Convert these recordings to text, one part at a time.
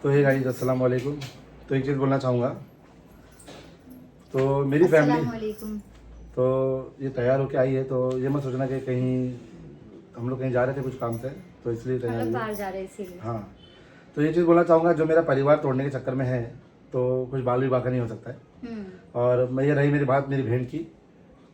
तो hey guys अस्सलाम वालेकुम। तो एक चीज़ बोलना चाहूँगा, तो मेरी फैमिली अस्सलामुअलैकुम। तो ये तैयार होके आई है, तो ये मत सोचना कि कहीं हम लोग कहीं जा रहे थे कुछ काम से, तो इसलिए हम तैयार लोग हुई। बाहर जा रहे हैं इसीलिए। हाँ, तो ये चीज़ बोलना चाहूँगा, जो मेरा परिवार तोड़ने के चक्कर में है तो कुछ बाल विवाह का नहीं हो सकता है। और मैं ये रही मेरी बात मेरी बहन की,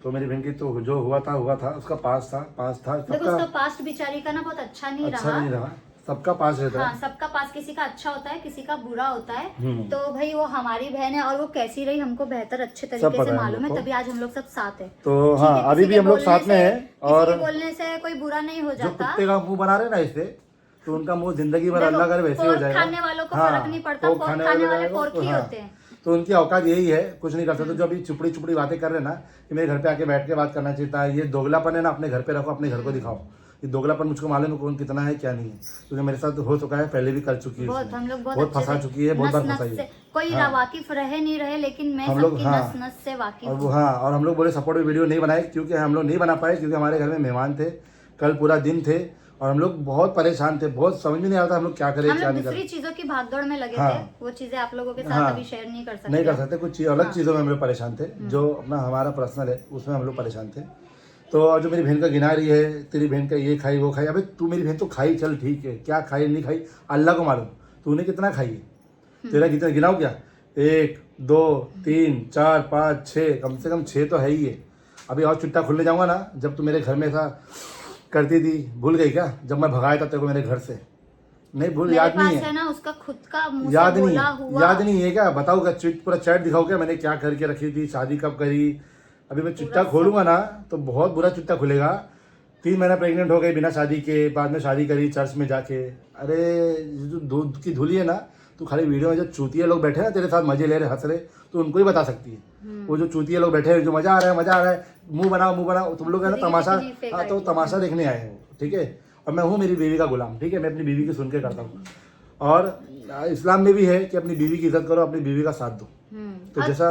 तो मेरी बहन की तो जो हुआ था उसका पास था देखो उसका पास्ट बेचारी का ना बहुत अच्छा नहीं रहा। सबका पास रहता हाँ, है। सबका पास किसी का अच्छा होता है, किसी का बुरा होता है। हम्म। तो भाई वो हमारी बहन है और वो कैसी रही हमको बेहतर अच्छे सब तरीके पता से है मालूम हम है, लोग को। तभी आज हम लोग सब साथ है। तो ठीक हाँ, है, अभी किसी भी के हम लोग बोलने साथ में से- हैं। किसी और के बोलने से कोई बुरा नहीं हो जो जाता। कुत्ते का मुंह बना रहे ना इससे, तो उनका मुंह जिंदगी भर देखो, अल्लाह करे वैसे ही हो पोर्क जाएगा। खाने वालों को हाँ, फर्क नहीं पड़ता, पोर्क पोर्क खाने वाले को- पोर्क ही हाँ, होते हैं। तो उनकी औकात यही है, कुछ नहीं कर सकते। जो अभी चुपड़ी चुपड़ी बातें कर रहे हैं ना कि मेरे घर पे आके बैठ के बात करना चाहिए था, ये दोगलापन है ना, अपने घर पे रखो, अपने घर को दिखाओ। ये दोगलापन मुझको मालूम है कौन कितना है क्या नहीं है, क्योंकि मेरे साथ हो चुका है, पहले भी कर चुकी है बहुत उसने। हम लोग बहुत अच्छे फंसा से चुकी है, बहुत बार नस फंसाई नस है। से कोई हाँ। वाकिफ रहे नहीं रहे, लेकिन मैं हम लोग सबकी हाँ, नस नस से वाकिफ और हूँ। हाँ, और हम लोग बोले सपोर्ट वीडियो नहीं बनाए, क्योंकि हम लोग नहीं बना पाए, क्योंकि हमारे घर में मेहमान थे, कल पूरा दिन थे और हम लोग बहुत परेशान थे, बहुत समझ में नहीं आता हम लोग क्या करें हम क्या लोग नहीं दूसरी करें। चीजों की भागदौड़ में लगे हाँ। थे, वो चीजें आप लोगों के साथ हाँ, अभी शेयर नहीं कर सकते। नहीं कर सकते, कुछ अलग हाँ। चीज़ों में हम लोग परेशान थे, जो अपना हमारा पर्सनल है उसमें हम लोग परेशान थे। तो और जो मेरी बहन का गिना रही है, तेरी बहन का ये खाई वो खाई, अबे तू मेरी बहन तो खाई, चल ठीक है, क्या खाई नहीं खाई अल्लाह को मालूम, तूने कितना खाई है, तेरा कितना गिनाओ क्या, 1 2 3 4 5 6, कम से कम 6 तो है ही है। अभी और चुट्टा खुलने जाऊंगा ना, जब तू मेरे घर में ऐसा करती थी, भूल गई क्या जब मैं भगाया था तेरे को मेरे घर से? नहीं भूल, मेरे याद पास नहीं है है ना उसका खुद का मुंह याद से नहीं बोला है, हुआ। याद नहीं है क्या? बताओ क्या, पूरा चैट दिखाओ क्या मैंने क्या करके रखी थी, शादी कब करी? अभी मैं चिट्टा खोलूंगा ना तो बहुत बुरा चिट्टा खुलेगा। 3 महीना प्रेग्नेंट हो गई बिना शादी के, बाद में शादी करी चर्च में जाके। अरे ये जो दूध की धुली है ना, तू खाली वीडियो में जो चूतिया लोग बैठे ना तेरे साथ मजे ले रहे हंस रहे, तो उनको ही बता सकती है। वो जो चूतिया लोग बैठे हैं, जो मजा आ रहा है, मुंह बनाओ, तुम लोग है ना तमाशा। हाँ, तो तमाशा देखने आए हैं, ठीक है। और मैं हूँ मेरी बीवी का गुलाम, ठीक है, मैं अपनी बीवी की सुन के करता हूँ। और इस्लाम में भी है कि अपनी बीवी की इज्जत करो, अपनी बीवी का साथ दो। तो और जैसा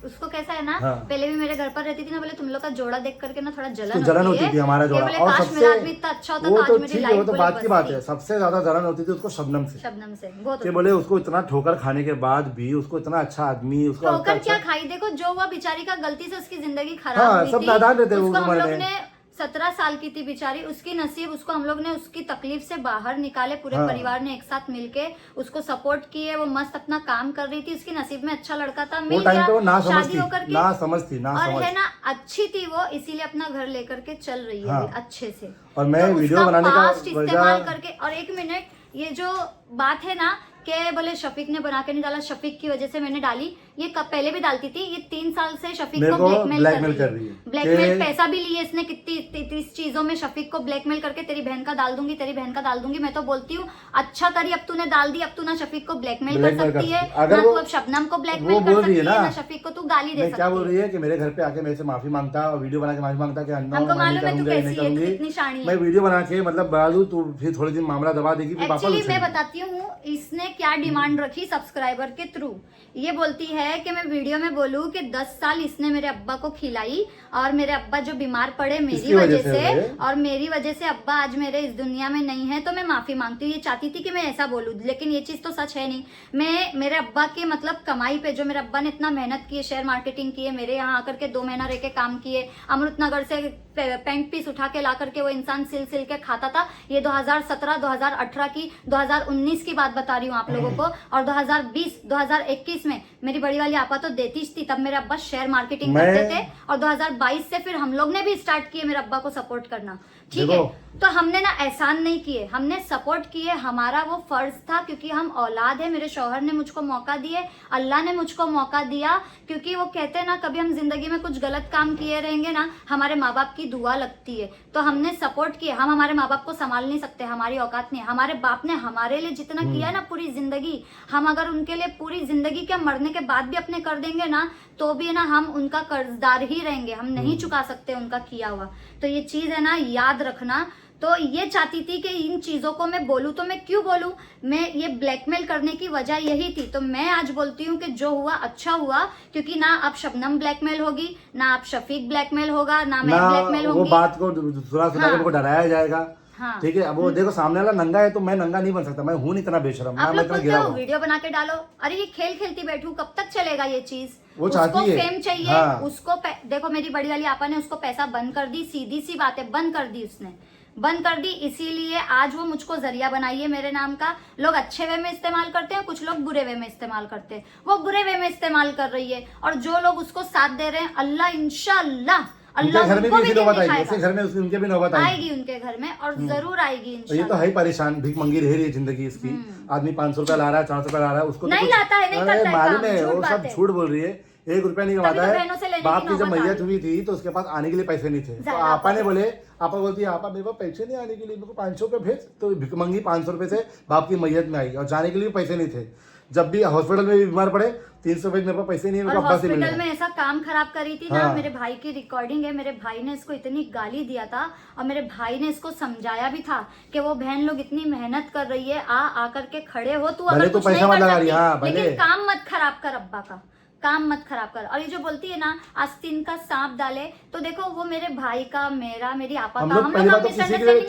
उसको कैसा है ना, हाँ। पहले भी मेरे घर पर रहती थी ना, बोले तुम लोग का जोड़ा देख करके ना थोड़ा तो जलन जलन होती थी हमारा कि जोड़ा। बोले और काश मेरा आदमी सबसे इतना अच्छा होता वो तो तो आज मेरी ठीक है, लाइफ वो तो बोले बात की बात बसती। है, सबसे ज्यादा जलन होती थी उसको शबनम से, शबनम से बहुत कि बोले उसको इतना ठोकर खाने के बाद भी उसको इतना अच्छा आदमी, उसको ठोकर अच्छा- क्या खाई, देखो जो हुआ बेचारी का गलती से उसकी जिंदगी हाँ, खराब हुई सब थी। नादान रहते हैं वो उसको हम उम्र लोग में। ने 17 साल की थी बेचारी, उसकी नसीब, उसको हम लोग ने उसकी तकलीफ से बाहर निकाले, पूरे हाँ। परिवार ने एक साथ मिलके उसको सपोर्ट किए। वो मस्त अपना काम कर रही थी, उसकी नसीब में अच्छा लड़का था, वो मिल टाइम गया, पे वो ना शादी समझती, होकर के ना समझती, ना और समझ। है ना अच्छी थी वो, इसीलिए अपना घर लेकर के चल रही है हाँ। अभी अच्छे से। और मैं तो वीडियो उसका बनाने का पास्ट इस्तेमाल करके, और एक मिनट, ये जो बात है ना कि बोले शफीक ने बना के नहीं डाला, शफीक की वजह से मैंने डाली, ये कब पहले भी डालती थी, ये 3 साल से शफीक मेरे को को ब्लैकमेल कर रही है। ब्लैकमेल कि- पैसा भी लिए इसने कितनी 30 चीजों में शफीक को ब्लैकमेल करके, तेरी बहन का डाल दूंगी, तेरी बहन का डाल दूंगी। मैं तो बोलती हूँ अच्छा करी, अब तूने डाल दी, अब तू ना शफीक को ब्लैकमेल कर सकती है, अगर ना वो- तू अब शबनम को वो ब्लैकमेल बोल कर रही सकती है है, ना, ना शफीक को तू गाली दे मैं क्या बोल सकती रही है। है कि मेरे घर पे आके मेरे से माफी मांगता और वीडियो बना के माफी मांगता कि अन्ना हमको मैं नहीं मालूम है तू करूंगी, नहीं कैसी है, तू करूंगी। कितनी शानी मैं है। वीडियो बना के मतलब डालू तो फिर थोड़े दिन मामला दबा देगी, फिर वापस एक्चुअली मैं उछलेगी। बताती हूँ इसने क्या डिमांड रखी सब्सक्राइबर के थ्रू। ये बोलती है कि मैं वीडियो में बोलूं कि 10 साल इसने मेरे अब्बा को खिलाई, और मेरे अब्बा जो बीमार पड़े मेरी इसकी वजह वजह से से, हुए। और मेरी वजह से अब्बा आज मेरे इस दुनिया में नहीं है, तो मैं माफी मांगती हूँ। ये चाहती थी कि मैं ऐसा बोलूं, लेकिन ये चीज तो सच है नहीं। मैं मेरे अब्बा के मतलब कमाई पे, जो मेरे अब्बा ने इतना मेहनत की है, शेयर मार्केटिंग की है, मेरे यहाँ आकर के 2 महीना रह के काम किए, अमृतनगर से पेंट पीस उठा के ला करके वो इंसान सिल सिल के खाता था। ये 2017 2018 की 2019 की बात बता रही हूँ आप लोगों को। और 2020 2021 में मेरी बड़ी वाली आपा तो देती थी, तब मेरे अब्बा शेयर मार्केटिंग करते थे, और 2022 से फिर हम लोग ने भी स्टार्ट किए मेरे अब्बा को सपोर्ट करना, ठीक है। तो हमने ना एहसान नहीं किए, हमने सपोर्ट किए, हमारा वो फर्ज था, क्योंकि हम औलाद है। मेरे शौहर ने मुझको मौका दिए, अल्लाह ने मुझको मौका दिया, क्योंकि वो कहते हैं ना कभी हम जिंदगी में कुछ गलत काम किए रहेंगे ना, हमारे माँ बाप की दुआ लगती है। तो हमने सपोर्ट किया। हम हमारे माँ बाप को संभाल नहीं सकते, हमारी औकात नहीं। हमारे बाप ने हमारे लिए जितना किया ना पूरी जिंदगी, हम अगर उनके लिए पूरी जिंदगी क्या मरने के बाद भी अपने कर देंगे ना, तो भी ना हम उनका कर्जदार ही रहेंगे, हम नहीं चुका सकते उनका किया हुआ। तो ये चीज है ना याद रखना। तो ये चाहती थी कि इन चीजों को मैं बोलूं, तो मैं क्यों बोलूं, मैं ये ब्लैकमेल करने की वजह यही थी। तो मैं आज बोलती हूँ कि जो हुआ अच्छा हुआ, क्योंकि ना अब शबनम ब्लैकमेल होगी, ना अब शफीक ब्लैकमेल होगा, ना मैं ब्लैकमेल वो होंगी। बात को सुना सुना के उनको डराया जाएगा। हाँ। ठीक है, अब वो देखो सामने वाला नंगा है तो मैं नंगा नहीं बन सकता, मैं हूँ नहीं इतना बेशरम, ना आप मैं लोग इतना बोलते गिरा हो हुआ। वीडियो बना के डालो, अरे ये खेल खेलती बैठू, कब तक चलेगा ये चीज? वो चाहती उसको है। फेम चाहिए, हाँ। उसको देखो मेरी बड़ी वाली आपा ने उसको पैसा बंद कर दी, सीधी सी बात है, बंद कर दी उसने, बंद कर दी। इसीलिए आज वो मुझको जरिया बनाई है मेरे नाम का। लोग अच्छे वे में इस्तेमाल करते हैं, कुछ लोग बुरे वे में इस्तेमाल करते हैं, वो बुरे वे में इस्तेमाल कर रही है। और जो लोग उसको साथ दे रहे हैं, अल्लाह इंशाअल्लाह उनके अल्लाह घर में उनको भी भी ऐसी दिन नौबत आएगी, दिखाएगा। ऐसे घर में उनके भी नौबत आएगी। आएगी उनके घर में, और जरूर आएगी तो ये तो इंशाल्लाह। है ही परेशान, भीख मंगी रह रही है जिंदगी इसकी। आदमी 500 रुपया ला रहा है, 400 रुपया ला रहा है, उसको तो नहीं कुछ- लाता है, नहीं अरे करता है मालूम काम, है, झूठ वो बात सब है। झूठ बोल रही है। 1 रुपया नहीं कमाता तभी तो बहनों से है। लेने बाप की की जब नौबत आ मैयत रही हुई थी तो उसके पास आने के लिए पैसे नहीं थे, तो ज्यादा आपा ने पैसे। बोले, आपा बोलती है आपा मेरे पास पैसे नहीं आने के लिए, मेरे को 500 रुपये भेज, तो भिख मंगी 500 रुपये से बाप की मैयत में आई, और जाने के लिए पैसे नहीं थे। जब भी हॉस्पिटल में भी बीमार पड़े 300 रुपये मेरे पास पैसे नहीं है, और मेरे को अब्बा से मिलना हॉस्पिटल है। में ऐसा काम खराब करी थी ना, हाँ। मेरे भाई की रिकॉर्डिंग है, मेरे भाई ने इसको इतनी गाली दिया था, और मेरे भाई ने इसको समझाया भी था कि वो बहन लोग इतनी मेहनत कर रही है, आकर के खड़े हो, तू भले अगर तो कुछ नहीं पैसा मत कर लगा रही, सकती, हाँ, भले। लेकिन काम मत खराब कर अब्बा का, काम मत खराब कर। और ये जो बोलती है ना आस्तीन का सांप डाले, तो देखो वो मेरे भाई का, मेरा, मेरी आपा हम का, लोग हम पहली लोग बात तो किसी के डाले नहीं,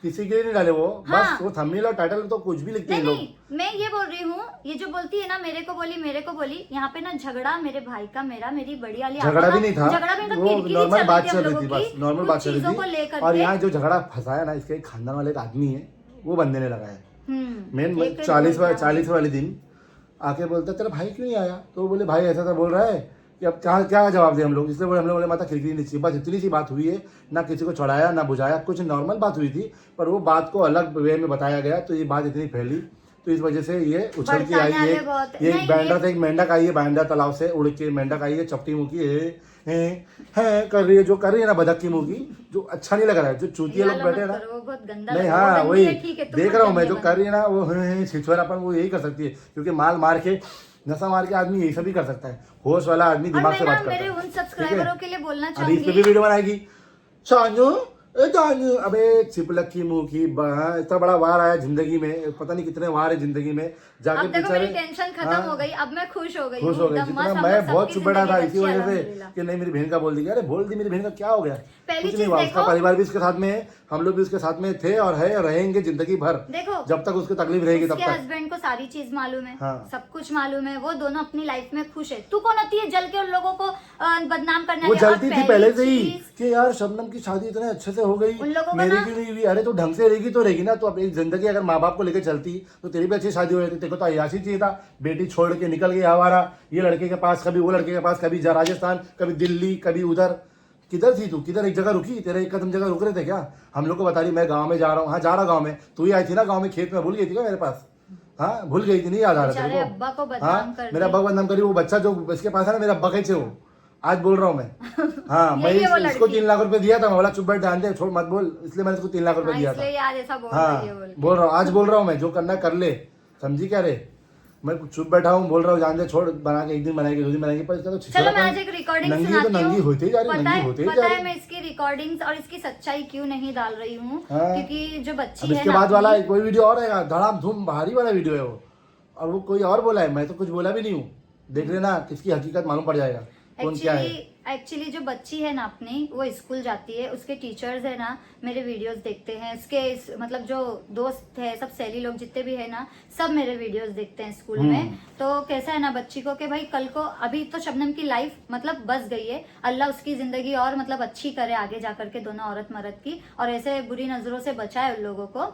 किसी के लिए नहीं डाले वो, हाँ। बस वो थंबनेल और टाइटल तो कुछ भी लिखते हैं नहीं लोग। नहीं, मैं ये बोल रही हूँ, ये जो बोलती है ना मेरे को बोली, यहाँ पे ना झगड़ा मेरे भाई का, मेरा, मेरी बड़ी वाली आपा झगड़ा का, भी नहीं था, झगड़ा भी नहीं था, वो किरकिरी नॉर्मल चल बात रही थी चल हम रही लोगों थी, की, बस नॉर्मल कुछ बात चल चीजों को रही थी। लेकर और के। यहाँ जो झगड़ा फंसाया ना इसके खानदान वाले एक आदमी है, वो बंदे ने लगाया। मेन एक 40 वाले दिन आके बोलता तेरा भाई क्यों नहीं आया, तो वो बोले भाई ऐसा था बोल रहा है कि अब क्या क्या जवाब दे हम लोग, इसलिए बोले हम लोग बोले माता खिड़की नहीं चाहिए, बस इतनी सी बात हुई है, ना किसी को चढ़ाया ना बुझाया, कुछ नॉर्मल बात हुई थी, पर वो बात को अलग वे में बताया गया, तो ये बात इतनी फैली, तो इस वजह से ये उछल के आई। भड़काने वाले बहुत- ये नहीं, बैंडा ये- था, एक मेंढक आई है बांदा तालाब से उड़ के, मेंढक आई है चपटी मुंह की है कर रही है, जो कर रही है ना बदक की मुंह की, जो अच्छा नहीं लग रहा है, जो चूतिया लोग बैठे हैं ना, वो बहुत गंदा नहीं लग रहा है, हाँ वो वही गंदी है, ठीक है, तुम देख मत रहा हूँ मैं, गंदे जो बनो। कर रही है ना वो छिछोरापन वो यही कर सकती है, क्योंकि माल मार के नशा मार के आदमी यही सब ही कर सकता है, होश वाला आदमी और दिमाग मैं से ना बात करता मेरे है। उन ठीक है? सब्सक्राइबरों के लिए बोलना अभी इस पे भी चाहूंगी, वीडियो बनाएगी, शानू जानू, अबे चिपलक की मुंह की इतना बड़ा वार आया जिंदगी में, पता नहीं कितने वार है जिंदगी में, जाके अब देखो बेचारे मेरी टेंशन खत्म हाँ, हो गई, अब मैं खुश हो गई खुश हो गए। एकदम जितना मस्त, हम मैं लोग बहुत सबकी चुप बैठा था जिंदगी इसी अच्छी है, वजह से अल्हम्दुलिल्लाह। कि नहीं मेरी बहन का बोल दी, अरे बोल दी मेरी बहन का क्या हो गया, पहली कुछ चीज नहीं हुआ, उसका देखो- परिवार भी उसके साथ में है, हम लोग भी उसके साथ में थे और है और रहेंगे जिंदगी भर, देखो जब तक उसकी तकलीफ रहेगी तब उसके तक। हस्बैंड को सारी चीज मालूम है, हाँ। सब कुछ मालूम है, वो दोनों अपनी लाइफ में खुश है। तू कौन होती है जल के उन लोगों को बदनाम करने वो वाली? और जलती थी पहली पहले से ही चीज, कि यार शबनम की शादी इतने अच्छे से हो गई, उन लोगों को मेरी ना- क्यों नहीं हुई, अरे तो ढंग से रहेगी तो रहेगी ना, तो अब एक जिंदगी अगर माँ बाप को लेकर चलती तो तेरी भी अच्छी शादी हो जाती, तेरे को तो अयाशी चाहिए था, बेटी छोड़ के निकल गई आवारा, ये लड़के के पास कभी वो लड़के के पास, कभी राजस्थान कभी दिल्ली कभी उधर, किधर थी तू, किधर एक जगह रुकी, तेरे एक कदम जगह रुक रहे थे क्या? हम लोग को बता रही मैं गाँव में जा रहा हूँ, हाँ जा रहा गाँव में, तू ही आई थी ना गाँव में, खेत में भूल गई थी क्या मेरे पास, हाँ भूल गई थी, नहीं याद आ रहा बेचारे तेरे अब्बा को को, बदनाम हाँ कर मेरा अब्बा को बदनाम करी, वो बच्चा जो इसके पास है ना मेरा अब्बा कैसे हो, आज बोल रहा हूँ मैं, हाँ मैं यही है वो इसको लड़की। 3 लाख रुपए दिया था, मैं बोला चुप बैठ ध्यान दे छोड़ मत बोल, इसलिए मैंने इसको 3 लाख रुपए हाँ, दिया था। इसलिए आज ऐसा बोल हाँ रही है बोल के। बोल रहा हूँ, आज बोल रहा हूँ मैं, जो करना कर ले, समझी क्या रे, मैं चुप बैठा हूँ बोल रहा हूँ जान दे छोड़, बना के एक दिन बनाएगी 2 दिन बनाएगी, पर इसका तो चलो मैं आज एक रिकॉर्डिंग नंगी सुनाती तो हूँ। नंगी होते ही जा रही, पता नंगी है होते ही पता जा है रही। मैं इसकी रिकॉर्डिंग्स और इसकी सच्चाई क्यों नहीं डाल रही हूँ, हाँ। क्योंकि जो अब बच्ची है इसके ना बाद वाला अपनी- कोई वीडियो और आएगा, धड़ाम धूम भारी वाला वीडियो है वो, और वो कोई और बोला है, मैं तो कुछ बोला भी नहीं हूँ, देख लेना किसकी हकीकत मालूम पड़ जाएगा कौन क्या है। एक्चुअली जो बच्ची है ना अपनी, वो स्कूल जाती है, उसके टीचर्स है ना मेरे वीडियोस देखते हैं, उसके मतलब जो दोस्त है सब सहेली लोग जितने भी है ना, सब मेरे वीडियोस देखते हैं स्कूल में। तो कैसा है ना बच्ची को कि भाई कल को, अभी तो शबनम की लाइफ मतलब बस गई है, अल्लाह उसकी जिंदगी और मतलब अच्छी करे आगे जाकर के दोनों औरत मर्द की, और ऐसे बुरी नजरों से बचाए उन लोगों को।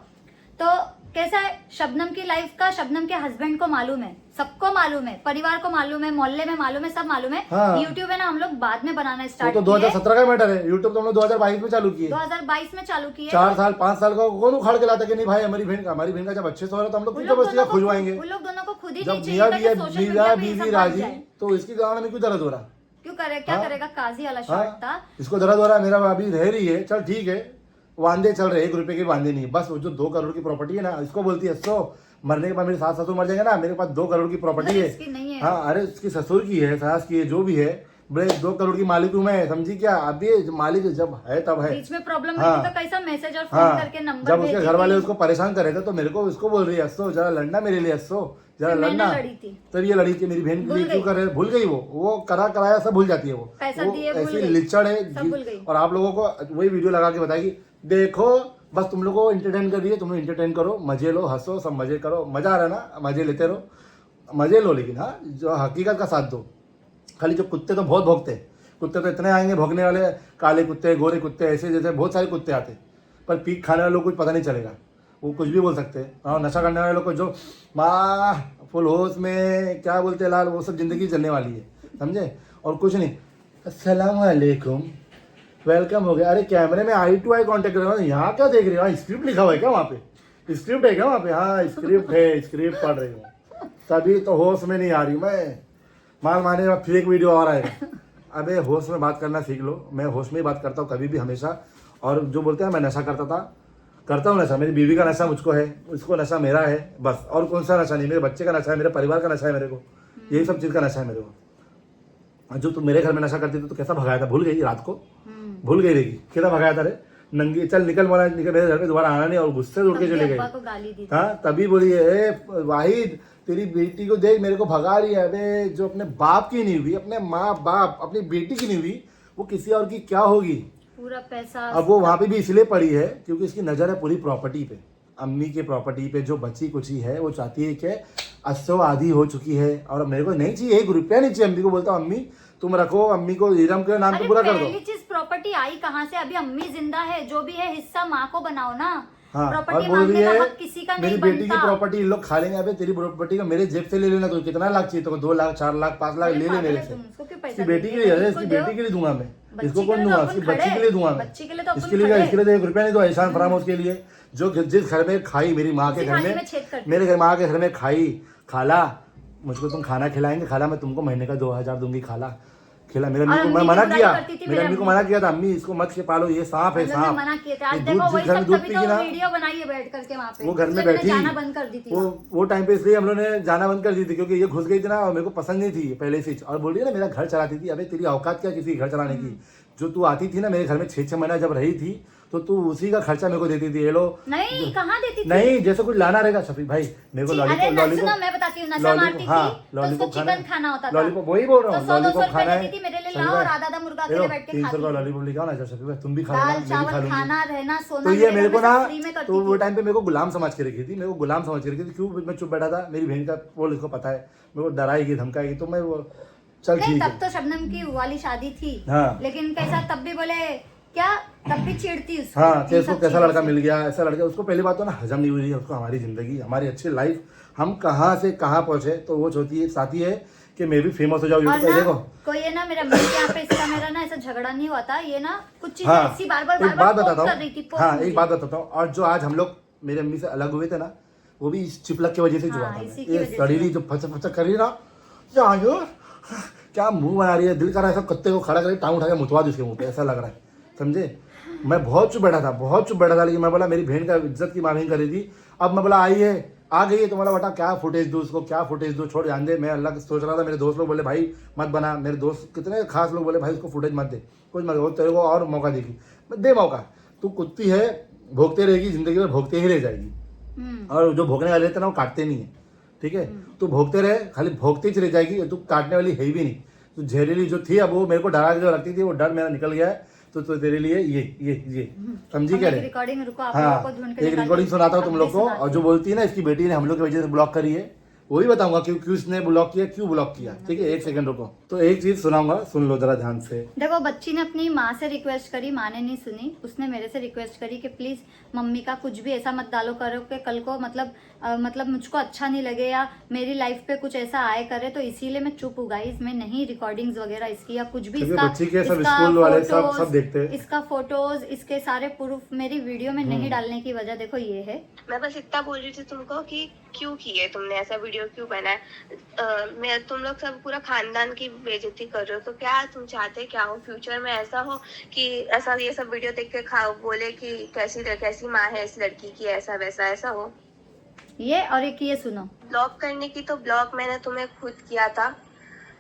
तो कैसा है शबनम की लाइफ का शबनम के हस्बैंड को मालूम है, सबको मालूम है, परिवार को मालूम है, मोहल्ले में मालूम है, सब मालूम है। हाँ। यूट्यूब है ना हम लोग बाद में बनाना वो स्टार्ट तो 2017 का मैटर है, यूट्यूब तो हम लोग 2022 में चालू किए, 2022 में चालू किए। 4 साल 5 साल का कौन उखाड़ के लाता कि नहीं भाई हमारी बहन का जब अच्छे से हो रहा तो हम लोग उन क्यों लोग बस्ती दोनों को खुजवाएंगे, उन लोग दोनों को खुद ही जब नहीं मियाँ चाहिए था कि सोशल मियाँ मीडिया पे ये बीवी सब भाग राजी जाए। तो इसकी गाँव में क्यों दर्द हो रहा, क्यों करे, क्या हाँ? करेगा, काजी वाला शॉट था। हाँ, इसको दर्द हो रहा है, मेरा अभी रह रही है, चल ठीक है, वांदे चल रहे, 1 रुपए के वांदे नहीं, बस वो जो 2 करोड़ की प्रॉपर्टी है ना, इसको बोलती है सो मरने के बाद मेरे सास ससुर मर जाएंगे ना, मेरे पास 2 करोड़ की प्रॉपर्टी अरे है, इसकी नहीं है। हाँ अरे उसकी ससुर की है, सास की है, जो भी है, बड़े 2 करोड़ की मालिक हूँ मैं, समझी क्या, अभी मालिक जब है तब है। बीच में प्रॉब्लम हाँ। हुई थी तो कैसा मैसेज और फोन हाँ, करके नंबर जब उसके भेजी घर वाले थी। उसको परेशान कर रहे थे तो मेरे को उसको बोल रही है अस्सो जरा लड़ना मेरे लिए, अस्सो जरा फिर मैंने लड़ना, लड़ी थी। तब ये लड़ी थी मेरी बहन के भूल लिए, क्यों गई। कर रहे, भूल गई वो करा कराया सब भूल जाती है पैसा वो दिए, भूल ऐसी गई। लिचड़ सब भूल है। गई। और आप लोगों को वही वीडियो लगा के बताएगी, देखो बस तुम लोग को इंटरटेन कर रही है, तुम लोग इंटरटेन करो, मजे लो, हंसो, सब मजे करो, मजा आ रहा है ना, मजे लेते रहो, मजे लो, लेकिन हाँ जो हकीकत का साथ दो। खाली जो कुत्ते तो बहुत भौंकते हैं, कुत्ते तो इतने आएंगे भौंकने वाले, काले कुत्ते, गोरे कुत्ते, ऐसे जैसे बहुत सारे कुत्ते आते, पर पीक खाने वाले लोग कुछ पता नहीं चलेगा, वो कुछ भी बोल सकते हैं। और नशा करने वाले लोग को जो माँ फुल होश में क्या बोलते हैं लाल, वो सब जिंदगी चलने वाली है, समझे, और कुछ नहीं। अस्सलाम वालेकुम, वेलकम हो गया। अरे कैमरे में आई टू आई कॉन्टेक्ट कर रहा हूँ, यहाँ क्या देख रही हो? स्क्रिप्ट लिखा हुआ है क्या वहाँ पे? स्क्रिप्ट है क्या वहाँ पे? हाँ स्क्रिप्ट है, स्क्रिप्ट पढ़ रही हूँ, तभी तो होश में नहीं आ रही मैं। माल मारने के बाद फिर एक वीडियो और आएगा। अबे होश में बात करना सीख लो, मैं होश में ही बात करता हूँ कभी भी, हमेशा। और जो बोलते हैं मैं नशा करता था, करता हूँ नशा, मेरी बीवी का नशा मुझको है, उसको नशा मेरा है, बस। और कौन सा नशा नहीं, मेरे बच्चे का नशा है, मेरे परिवार का नशा है मेरे को, यही सब चीज़ का नशा है मेरे को। जो तुम मेरे घर में नशा करती थी तो कैसा भगाया था, भूल गई रात को? भूल गई रहेगी, कितना भगाया था रे, नंगी चल निकल, बोला निकल, मेरे घर पे दोबारा आना नहीं, और गुस्से से उड़ के चले गए। हाँ तभी बोली ए वाहिद तेरी बेटी को देख, मेरे को भगा रही है। अबे जो अपने बाप की नहीं हुई, अपने माँ बाप अपनी बेटी की नहीं हुई, वो किसी और की क्या होगी? पूरा पैसा अब वो वहाँ पे भी इसलिए पड़ी है क्योंकि इसकी नज़र है पूरी प्रॉपर्टी पे, अम्मी के प्रॉपर्टी पे जो बची कुची है, वो चाहती है कि अस्सो आधी हो चुकी है, और मेरे को नहीं चाहिए, 1 रुपया नहीं चाहिए। अम्मी को बोलता हूँ अम्मी तुम रखो, अम्मी को हीरम के नाम पे पूरा कर दो। पहली चीज प्रॉपर्टी आई कहाँ से? अभी अम्मी जिंदा है, जो भी है हिस्सा माँ को बनाओ ना। हाँ, प्रॉपर्टी और बोल रही मांगने का है हक किसी का मेरी नहीं बेटी की बनता। प्रॉपर्टी इन लोग खा लेंगे। अबे तेरी प्रॉपर्टी का मेरे जेब से ले लेना, तो कितना लाख चाहिए तो 2 लाख 4 लाख 5 लाख ले ले मेरे से। इसकी बेटी के लिए, इसकी बेटी के लिए दूंगा मैं, इसको कौन दूंगा? इसकी बच्ची के लिए दूंगा मैं, इसके लिए इसके लिए 1 रुपया नहीं दो। एहसान फरामोश के लिए जो जिस घर में खाई, मेरी माँ के घर में, मेरे घर माँ के घर में खाई, खाला मुझको तुम खाना खिलाएंगे, खाला मैं तुमको महीने का 2000 दूंगी, खाला खिला। मेरे अम्मी को मैं मना किया, मेरे अम्मी को मना किया था, अम्मी इसको मत के पालो, ये सांप है, सांप। मना किए थे। आज ये देखो वही सब, दूध तभी पी तो ना, वीडियो बनाइए बैठ करके वहाँ पे, वो घर में इसलिए मैंने बैठी, जाना बंद कर दी थी। वो टाइम पे इसलिए हम लोगों ने जाना बंद कर दी थी क्योंकि ये घुस गई थी ना, और मेरे को पसंद नहीं थी पहले से। और बोल रही है ना मेरा घर चलाती थी। अबे तेरी औकात क्या किसी घर चलाने की? जो तू आती थी ना मेरे घर में 6-6 महीना जब रही थी, तो तू उसी का खर्चा मेरे को देती थी। ये लो नहीं, कहाँ देती थी? नहीं, जैसे कुछ लाना रहेगा शफीक भाई मेरे को लॉलीपॉप, मैं बताती हूँ, नशा मारती थी तो उसको चिकन खाना होता था, लॉलीपॉप, वही बोल रहा हूँ, तो 100-200 लॉलीपॉप खाना रुपए देती थी मेरे लिए, लाओ और आधा मुर्गा अकेले बैठ के 300 खाती। रुपया लॉलीपॉप लेके आओ ना शफीक भाई, तुम भी खा लेना, दाल मैं भी चावल खा लूंगी। खाना रहना सोना, तो ये मेरे को ना, फ्री में करती तो वो थी। टाइम पे मेरे को गुलाम समझ के रखी थी, मेरे को गुलाम समझ के रखी थी। क्यों मैं चुप बैठा था? मेरी बहन का बोल, इसको पता है मेरे को डराएगी धमकाएगी, तो मैं वो चल नहीं, ठीक तब है। तो शबनम की वाली शादी थी, हाँ। लेकिन कैसा तब भी बोले क्या, तब भी चिढ़ती उसको। हाँ कि इन उसको सब कैसा चीजों लड़का से। मिल गया, ऐसा लड़का। उसको पहली बात तो ना हजम नहीं हुई है उसको हमारी जिंदगी, हमारी अच्छी लाइफ, हम कहाँ से कहाँ पहुंचे। तो वो चाहती है कि मैं भी फेमस हो जाऊँ और यूट्यूब पे। ना देखो कोई है ना, मेरा मेरे यहाँ पे इसका मेरा ना ऐसा झगड़ा नहीं हुआ था, ये ना कुछ चीजें हाँ, ऐसी बार बार एक बात बताता पोक कर रही थी, हूँ। पोक हाँ मुझे। एक बात बताता हूँ, और जो आज हम लोग मेरे अम्मी से अलग हुए थे ना, वो भी इस चिपलक की वजह से हुआ हाँ, था। इसी की ये वजह से। सड़ीली जो फचक फचक कर रही ना, क्या मुंह बना रही है, दिल कर रहा है सब कुत्ते को खड़ा करके टांग उठा के मुतवा दूं उसके मुंह पे, ऐसा लग रहा है, समझे। मैं बहुत चुप बैठा था, बहुत चुप बैठा था, लेकिन मैं बोला मेरी बहन का इज्जत की मांग कर रही थी। अब मैं बोला आई है, आ गई है, तो बोला बेटा क्या फुटेज दूँ उसको, क्या फुटेज दूँ, छोड़ जान दे। मैं अल्लाह सोच रहा था, मेरे दोस्त लोग बोले भाई मत बना, मेरे दोस्त कितने खास लोग बोले भाई उसको फुटेज मत दे, कुछ मत, वो तेरे को और मौका देगी। मैं दे मौका, तू कुत्ती है, भोगते रहेगी जिंदगी में, भोगते ही रह जाएगी। और जो भोगने वाले रहते हैं ना वो काटते नहीं है, ठीक है। तू भोगते रहे, खाली भोगते ही चली जाएगी, तू काटने वाली है भी नहीं। तो जहरीली जो थी, अब वो मेरे को डरा के जो रखती थी, वो डर मेरा निकल गया है। तो तेरे लिए ये समझी क्या रहे। रिकॉर्डिंग रुको, आप लोगों हाँ, को ढूंढ के एक रिकॉर्डिंग सुनाता हूँ तुम लोग को। सुनाती और जो बोलती है ना इसकी बेटी ने हम लोग की वजह से ब्लॉक करी है, वही बताऊंगा क्यों इसने ब्लॉक किया, क्यों ब्लॉक किया, ठीक है। 1 सेकंड रुको, तो एक चीज सुनाऊंगा, सुन लो जरा ध्यान से। देखो, बच्ची ने अपनी माँ से रिक्वेस्ट करी, माँ ने नहीं सुनी, उसने मेरे से रिक्वेस्ट करी कि प्लीज मम्मी का कुछ भी ऐसा मत डालो करो कि कल को मतलब मुझको अच्छा नहीं लगे या मेरी लाइफ पे कुछ ऐसा आए करे, तो इसीलिए मैं चुप हूँ गाइस। मैं नहीं रिकॉर्डिंग्स वगैरह इसकी या कुछ भी, क्योंकि बच्ची के सब स्कूल वाले सब देखते हैं। इसका फोटोज, इसके सारे प्रूफ मेरी वीडियो में नहीं डालने की वजह देखो ये है। मैं बस इतना बोल रही थी तुमको कि क्यों किए तुमने ऐसा वीडियो, क्यों बनाया। मैं तुम लोग सब पूरा खानदान की बेइज्जती कर रहे हो, तो क्या तुम चाहते क्या हो फ्यूचर में ऐसा हो कि ऐसा ये सब वीडियो देख के खाओ बोले कि कैसी माँ है इस लड़की की, ऐसा वैसा ऐसा हो। ये और एक ये सुनो, ब्लॉक करने की तो ब्लॉक मैंने तुम्हें खुद किया था,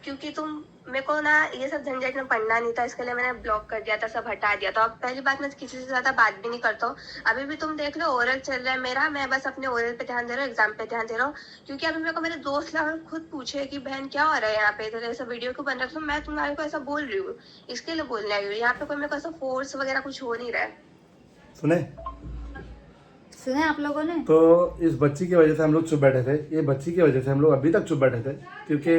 क्योंकि तुम मेरे को ना ये सब झंझट में पढ़ना नहीं था, इसके लिए मैंने ब्लॉक कर दिया था, सब हटा दिया था। अब पहली बात, मैं किसी से ज्यादा बात भी नहीं करता हूँ। अभी भी तुम देख लो ओरल चल रहा है मेरा, मैं बस अपने ओरल पे ध्यान दे रहा हूँ, एग्जाम पे ध्यान दे रहा हूँ। क्योंकि अभी मेरे को मेरे दोस्त लोग खुद पूछे कि बहन क्या हो रहा है यहाँ पे, इधर ऐसा वीडियो क्यों बन रहा है, तो मैं तुम्हारे को ऐसा बोल रही हूँ, इसके लिए बोलने आई हूँ। यहाँ पे कोई मेरे को ऐसा फोर्स वगैरह कुछ हो नहीं रहा है। सुने सुने आप लोगों ने? तो इस बच्ची की वजह से हम लोग चुप बैठे थे, ये बच्ची की वजह से हम लोग अभी तक चुप बैठे थे, क्योंकि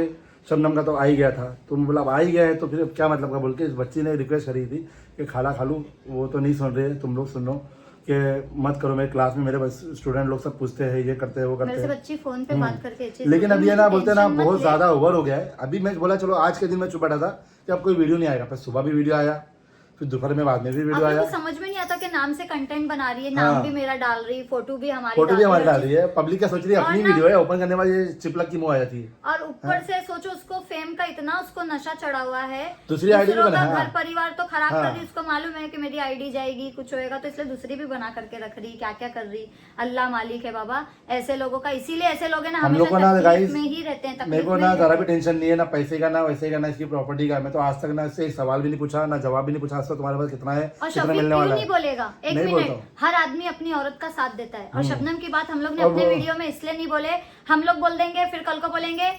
शबनम का तो आ ही गया था। तो बोला अब आ ही गया है तो फिर अब क्या मतलब का बोल के इस बच्ची ने रिक्वेस्ट करी थी कि खाला खालू वो तो नहीं सुन रहे, तुम लोग सुनो कि मत करो। मेरे क्लास में मेरे स्टूडेंट लोग सब पूछते हैं, ये करते हैं वो करते मेरे से हैं। बच्ची फोन पे बात करके ये चीज़ लेकिन बोली, अभी है ना मुझे बोलते हैं ना टेंशन मत बहुत ले। ज्यादा ओवर हो गया है। अभी मैं बोला चलो आज के दिन मैं चुप बैठा था कि अब कोई वीडियो नहीं आएगा, फिर सुबह भी वीडियो आया, फिर दोपहर में बाद में भी वीडियो आपको आया। कुछ समझ में नहीं आता कि नाम से कंटेंट बना रही है, नाम हाँ। भी मेरा डाल रही, फोटो भी हमारी फोटो भी हमारी हर डाल रही है, पब्लिक क्या सोच रही है और अपनी ना- वीडियो है, ओपन करने वाली ये चिपलक की मुंह आ जाती है। और ऊपर से सोचो उसको फेम का इतना उसको नशा चढ़ा हुआ है, दूसरी आईडी भी दूसरों बना का है। घर परिवार तो खराब हाँ। कर रही, उसको मालूम है कि मेरी आईडी जाएगी, कुछ होएगा, तो इसलिए दूसरी भी बना करके रख रही, क्या क्या कर रही। अल्लाह मालिक है बाबा ऐसे लोगों का, इसीलिए ऐसे लोग है ना हम लोग को ना हमेशा गाइस तकलीफ में ही रहते हैं। मेरे को तकलीफ ना में ही जरा रहते भी टेंशन नहीं है, ना पैसे का ना वैसे का ना इसकी प्रॉपर्टी का। मैं तो आज तक ना इससे एक सवाल भी नहीं पूछा, ना जवाब भी नहीं पूछा। आज तक तुम्हारे पास कितना है, और कितना शफीक मिलने क्यों वाला नहीं है। बोलेगा? एक नहीं बोलता मिनट, हूँ। हर आदमी अपनी औरत का साथ देता है। और शबनम की बात हम लोग ने और अपने वो- वीडियो में इसलिए नहीं बोले, हम लोग बोल देंगे फिर कल को बोलेंगे